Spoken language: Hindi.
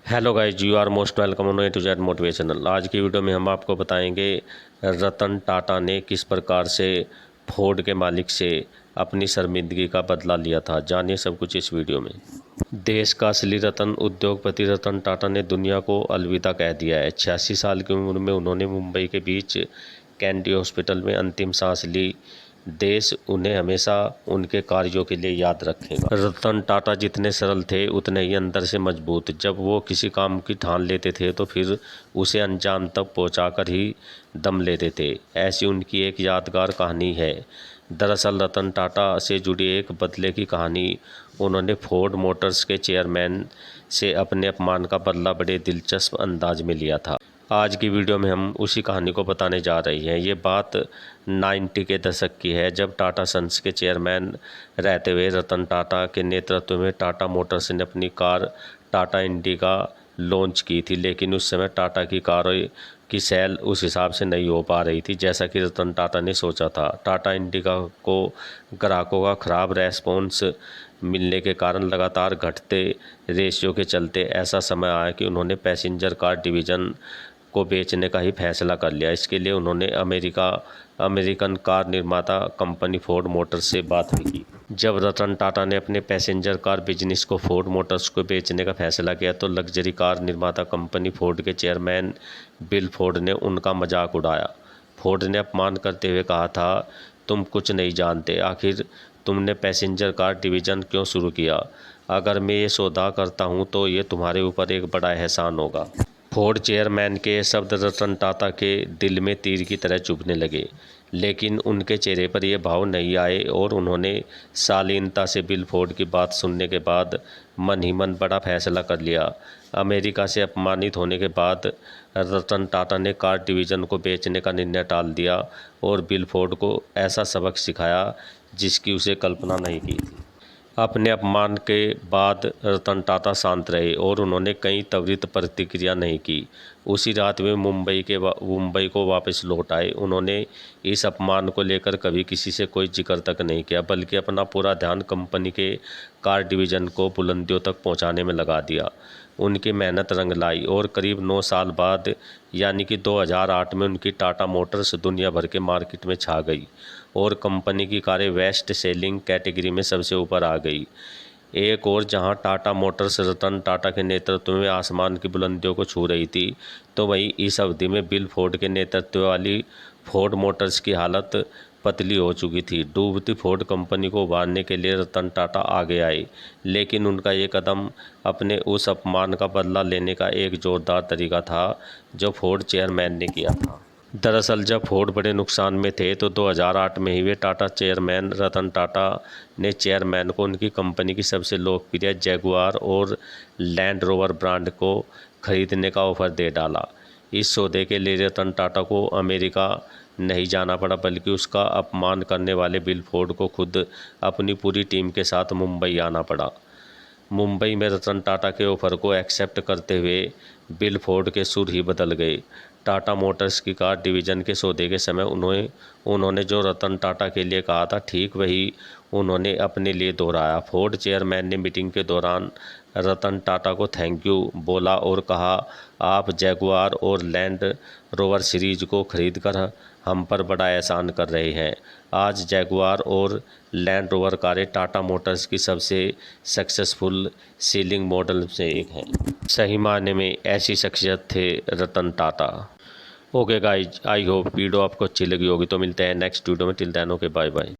Hello guys, you are most welcome on A to Z motivational. आज की वीडियो में हम आपको बताएंगे रतन टाटा ने किस प्रकार से फोर्ड के मालिक से अपनी शर्मिंदगी का बदला लिया था। जानिए सब कुछ इस वीडियो में। देश का असली रतन उद्योगपति रतन टाटा ने दुनिया को अलविदा कह दिया है। 86 साल की उम्र में उन्होंने मुंबई के बीच कैंडी हॉस्पिटल में अंतिम सांस ली। देश उन्हें हमेशा उनके कार्यों के लिए याद रखेगा। रतन टाटा जितने सरल थे उतने ही अंदर से मजबूत। जब वो किसी काम की ठान लेते थे तो फिर उसे अंजाम तक पहुंचाकर ही दम लेते थे। ऐसी उनकी एक यादगार कहानी है। दरअसल रतन टाटा से जुड़ी एक बदले की कहानी। उन्होंने फोर्ड मोटर्स के चेयरमैन से अपने अपमान का बदला बड़े दिलचस्प अंदाज में लिया था। आज की वीडियो में हम उसी कहानी को बताने जा रही हैं। ये बात 90 के दशक की है, जब टाटा सन्स के चेयरमैन रहते हुए रतन टाटा के नेतृत्व में टाटा मोटर्स ने अपनी कार टाटा इंडिका लॉन्च की थी। लेकिन उस समय टाटा की कारों की सेल उस हिसाब से नहीं हो पा रही थी जैसा कि रतन टाटा ने सोचा था। टाटा इंडिका को ग्राहकों का खराब रेस्पॉन्स मिलने के कारण लगातार घटते रेशियो के चलते ऐसा समय आया कि उन्होंने पैसेंजर कार डिवीज़न को बेचने का ही फैसला कर लिया। इसके लिए उन्होंने अमेरिकन कार निर्माता कंपनी फोर्ड मोटर्स से बात भी की। जब रतन टाटा ने अपने पैसेंजर कार बिजनेस को फोर्ड मोटर्स को बेचने का फैसला किया तो लग्जरी कार निर्माता कंपनी फोर्ड के चेयरमैन बिल फोर्ड ने उनका मजाक उड़ाया। फोर्ड ने अपमान करते हुए कहा था, तुम कुछ नहीं जानते, आखिर तुमने पैसेंजर कार डिवीज़न क्यों शुरू किया? अगर मैं ये सौदा करता हूँ तो ये तुम्हारे ऊपर एक बड़ा एहसान होगा। फोर्ड चेयरमैन के शब्द रतन टाटा के दिल में तीर की तरह चुभने लगे, लेकिन उनके चेहरे पर यह भाव नहीं आए और उन्होंने शालीनता से बिल फोर्ड की बात सुनने के बाद मन ही मन बड़ा फैसला कर लिया। अमेरिका से अपमानित होने के बाद रतन टाटा ने कार डिवीज़न को बेचने का निर्णय टाल दिया और बिल फोर्ड को ऐसा सबक सिखाया जिसकी उसे कल्पना नहीं की थी। अपने अपमान के बाद रतन टाटा शांत रहे और उन्होंने कई त्वरित प्रतिक्रिया नहीं की। उसी रात वे मुंबई को वापस लौट आए। उन्होंने इस अपमान को लेकर कभी किसी से कोई जिक्र तक नहीं किया, बल्कि अपना पूरा ध्यान कंपनी के कार डिवीज़न को बुलंदियों तक पहुंचाने में लगा दिया। उनकी मेहनत रंग लाई और करीब 9 साल बाद यानी कि 2008 में उनकी टाटा मोटर्स दुनिया भर के मार्केट में छा गई और कंपनी की कारें बेस्ट सेलिंग कैटेगरी में सबसे ऊपर आ गई। एक और जहां टाटा मोटर्स रतन टाटा के नेतृत्व में आसमान की बुलंदियों को छू रही थी, तो वहीं इस अवधि में बिल फोर्ड के नेतृत्व वाली फोर्ड मोटर्स की हालत पतली हो चुकी थी। डूबती फोर्ड कंपनी को उभारने के लिए रतन टाटा आगे आए, लेकिन उनका ये कदम अपने उस अपमान का बदला लेने का एक जोरदार तरीका था जो फोर्ड चेयरमैन ने किया था। दरअसल जब फोर्ड बड़े नुकसान में थे तो 2008 में ही वे टाटा चेयरमैन रतन टाटा ने चेयरमैन को उनकी कंपनी की सबसे लोकप्रिय जैगुआर और लैंड रोवर ब्रांड को खरीदने का ऑफर दे डाला। इस सौदे के लिए रतन टाटा को अमेरिका नहीं जाना पड़ा, बल्कि उसका अपमान करने वाले बिल फोर्ड को खुद अपनी पूरी टीम के साथ मुंबई आना पड़ा। मुंबई में रतन टाटा के ऑफर को एक्सेप्ट करते हुए बिल फोर्ड के सुर ही बदल गए। टाटा मोटर्स की कार डिवीज़न के सौदे के समय उन्होंने जो रतन टाटा के लिए कहा था, ठीक वही उन्होंने अपने लिए दोहराया। फोर्ड चेयरमैन ने मीटिंग के दौरान रतन टाटा को थैंक यू बोला और कहा, आप जैगुआर और लैंड रोवर सीरीज को खरीदकर हम पर बड़ा एहसान कर रहे हैं। आज जैगुआर और लैंड रोवर कारें टाटा मोटर्स की सबसे सक्सेसफुल सेलिंग मॉडल से एक हैं। सही मायने में ऐसी शख्सियत थे Ratan Tata. Okay guys, I hope video आपको अच्छी लगी होगी। तो मिलते हैं नेक्स्ट वीडियो में। Till then okay, bye bye.